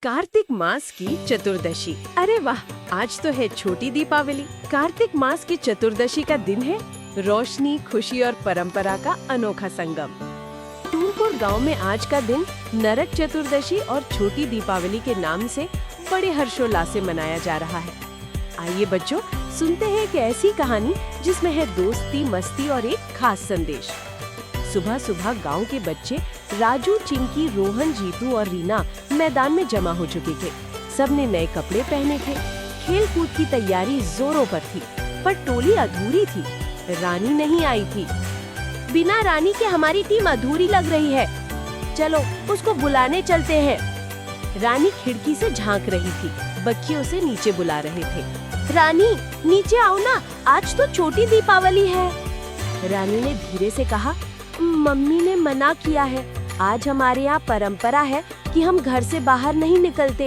कार्तिक मास की चतुर्दशी। अरे वाह, आज तो है छोटी दीपावली। कार्तिक मास की चतुर्दशी का दिन है रोशनी, खुशी और परंपरा का अनोखा संगम। टूरपुर गांव में आज का दिन नरक चतुर्दशी और छोटी दीपावली के नाम से बड़े हर्षोल्लास से मनाया जा रहा है। आइए बच्चों, सुनते हैं एक ऐसी कहानी जिसमें है दोस्ती, मस्ती और एक खास संदेश। सुबह सुबह गांव के बच्चे राजू, चिंकी, रोहन, जीतू और रीना मैदान में जमा हो चुके थे। सबने नए कपड़े पहने थे। खेल कूद की तैयारी जोरों पर थी, पर टोली अधूरी थी। रानी नहीं आई थी। बिना रानी के हमारी टीम अधूरी लग रही है, चलो उसको बुलाने चलते हैं। रानी खिड़की से झांक रही थी, बच्चे उसे नीचे बुला रहे थे। रानी नीचे आओ ना, आज तो छोटी दीपावली है। रानी ने धीरे से कहा, मम्मी ने मना किया है। आज हमारे यहाँ परंपरा है कि हम घर से बाहर नहीं निकलते।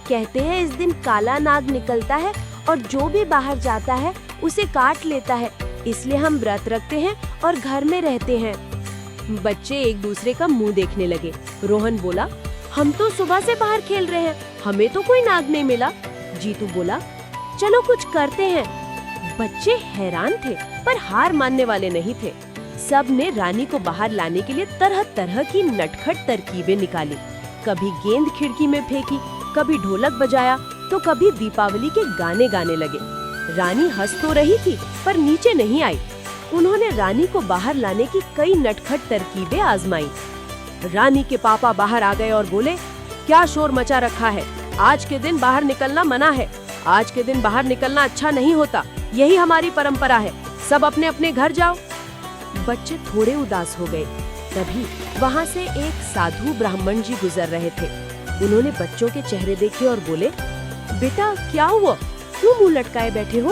कहते हैं इस दिन काला नाग निकलता है और जो भी बाहर जाता है उसे काट लेता है, इसलिए हम व्रत रखते हैं और घर में रहते हैं। बच्चे एक दूसरे का मुंह देखने लगे। रोहन बोला, हम तो सुबह से बाहर खेल रहे हैं, हमें तो कोई नाग नहीं मिला। जीतू बोला, चलो कुछ करते हैं। बच्चे हैरान थे पर हार मानने वाले नहीं थे। सब ने रानी को बाहर लाने के लिए तरह तरह की नटखट तरकीबें निकाली। कभी गेंद खिड़की में फेंकी, कभी ढोलक बजाया, तो कभी दीपावली के गाने गाने लगे। रानी हंस तो रही थी पर नीचे नहीं आई। उन्होंने रानी को बाहर लाने की कई नटखट तरकीबें आजमाई। रानी के पापा बाहर आ गए और बोले, क्या शोर मचा रखा है? आज के दिन बाहर निकलना मना है। आज के दिन बाहर निकलना अच्छा नहीं होता, यही हमारी परंपरा है। सब अपने अपने घर जाओ। बच्चे थोड़े उदास हो गए। तभी वहाँ से एक साधु ब्राह्मण जी गुजर रहे थे। उन्होंने बच्चों के चेहरे देखे और बोले, बेटा क्या हुआ, क्यों मुंह लटकाए बैठे हो?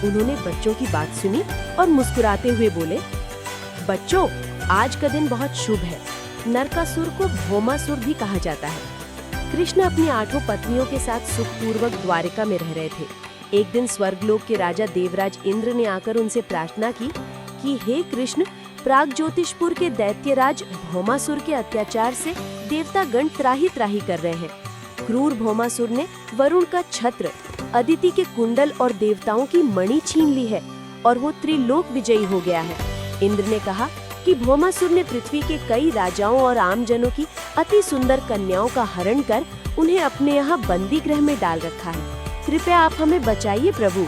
उन्होंने बच्चों की बात सुनी और मुस्कुराते हुए बोले, बच्चों आज का दिन बहुत शुभ है। नरकासुर को भौमासुर भी कहा जाता है। कृष्ण अपनी 8 पत्नियों के साथ सुखपूर्वक द्वारिका में रह रहे थे। एक दिन स्वर्गलोक के राजा देवराज इंद्र ने आकर उनसे प्रार्थना की कि हे कृष्ण, प्राग ज्योतिषपुर के दैत्यराज भौमासुर के अत्याचार से देवतागण त्राही त्राही कर रहे हैं। क्रूर भौमासुर ने वरुण का छत्र, अदिति के कुंडल और देवताओं की मणि छीन ली है और वो त्रिलोक विजयी हो गया है। इंद्र ने कहा कि भौमासुर ने पृथ्वी के कई राजाओं और आमजनों की अति सुंदर कन्याओं का हरण कर उन्हें अपने यहाँ बंदी गृह में डाल रखा है। कृपया आप हमें बचाइए प्रभु।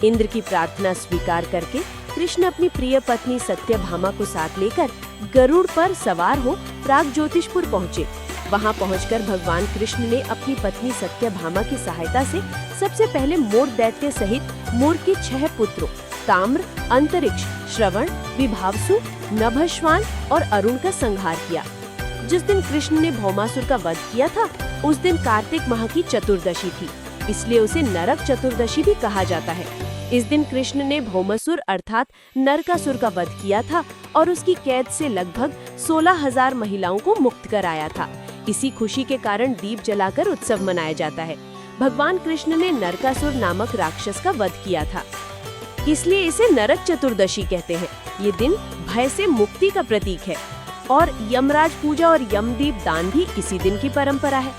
इंद्र की प्रार्थना स्वीकार करके कृष्ण अपनी प्रिय पत्नी सत्यभामा को साथ लेकर गरुड़ पर सवार हो प्राग ज्योतिषपुर पहुँचे। वहाँ पहुंचकर भगवान कृष्ण ने अपनी पत्नी सत्यभामा की सहायता से सबसे पहले मोर दैत्य सहित मोर के 6 पुत्रों ताम्र, अंतरिक्ष, श्रवण, विभावसु, नभश्वान और अरुण का संहार किया। जिस दिन कृष्ण ने भौमासुर का वध किया था, उस दिन कार्तिक माह की चतुर्दशी थी, इसलिए उसे नरक चतुर्दशी भी कहा जाता है। इस दिन कृष्ण ने भौमासुर अर्थात नरकासुर का वध किया था और उसकी कैद से लगभग 16,000 महिलाओं को मुक्त कराया था। इसी खुशी के कारण दीप जलाकर उत्सव मनाया जाता है। भगवान कृष्ण ने नरकासुर नामक राक्षस का वध किया था, इसलिए इसे नरक चतुर्दशी कहते हैं। ये दिन भय से मुक्ति का प्रतीक है और यमराज पूजा और यमदीप दान भी इसी दिन की परंपरा है।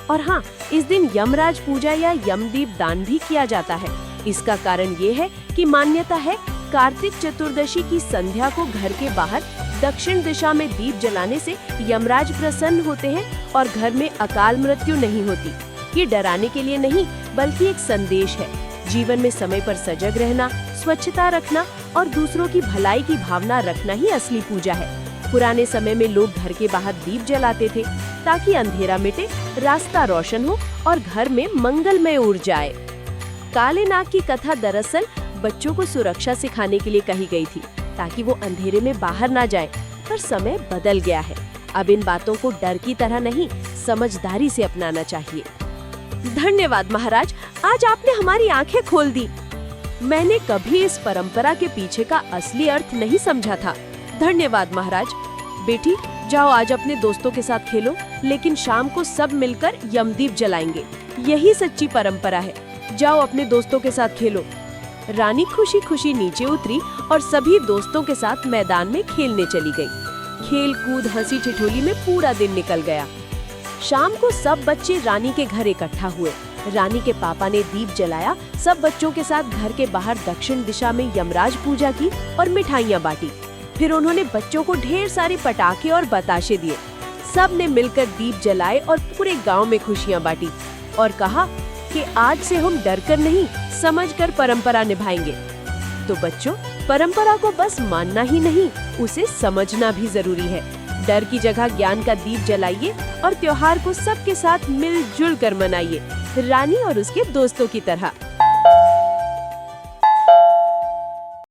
और हाँ, इस दिन यमराज पूजा या यमदीप दान भी किया जाता है। इसका कारण ये है कि मान्यता है कार्तिक चतुर्दशी की संध्या को घर के बाहर दक्षिण दिशा में दीप जलाने से यमराज प्रसन्न होते हैं और घर में अकाल मृत्यु नहीं होती। ये डराने के लिए नहीं, बल्कि एक संदेश है। जीवन में समय पर सजग रहना, स्वच्छता रखना और दूसरों की भलाई की भावना रखना ही असली पूजा है। पुराने समय में लोग घर के बाहर दीप जलाते थे ताकि अंधेरा मिटे, रास्ता रोशन हो और घर में मंगलमय ऊर्जा आए। काले नाग की कथा दरअसल बच्चों को सुरक्षा सिखाने के लिए कही गई थी, ताकि वो अंधेरे में बाहर ना जाए। पर समय बदल गया है। अब इन बातों को डर की तरह नहीं, समझदारी से अपनाना चाहिए। धन्यवाद महाराज, आज आपने हमारी आंखें खोल दी। मैंने कभी इस परंपरा के पीछे का असली अर्थ नहीं समझा था। धन्यवाद महाराज। बेटी जाओ, आज अपने दोस्तों के साथ खेलो, लेकिन शाम को सब मिलकर यमदीप जलाएंगे। यही सच्ची परंपरा है। जाओ अपने दोस्तों के साथ खेलो। रानी खुशी खुशी नीचे उतरी और सभी दोस्तों के साथ मैदान में खेलने चली गई। खेल कूद, हंसी ठिठोली में पूरा दिन निकल गया। शाम को सब बच्चे रानी के घर इकट्ठा हुए। रानी के पापा ने दीप जलाया, सब बच्चों के साथ घर के बाहर दक्षिण दिशा में यमराज पूजा की और मिठाइयाँ बांटी। फिर उन्होंने बच्चों को ढेर सारे पटाखे और बताशे दिए। सब ने मिलकर दीप जलाए और पूरे गांव में खुशियाँ बांटी और कहा कि आज से हम डर कर नहीं, समझकर परंपरा निभाएंगे। तो बच्चों, परंपरा को बस मानना ही नहीं, उसे समझना भी जरूरी है। डर की जगह ज्ञान का दीप जलाइए और त्योहार को सबके साथ मिलजुल कर मनाइए, रानी और उसके दोस्तों की तरह।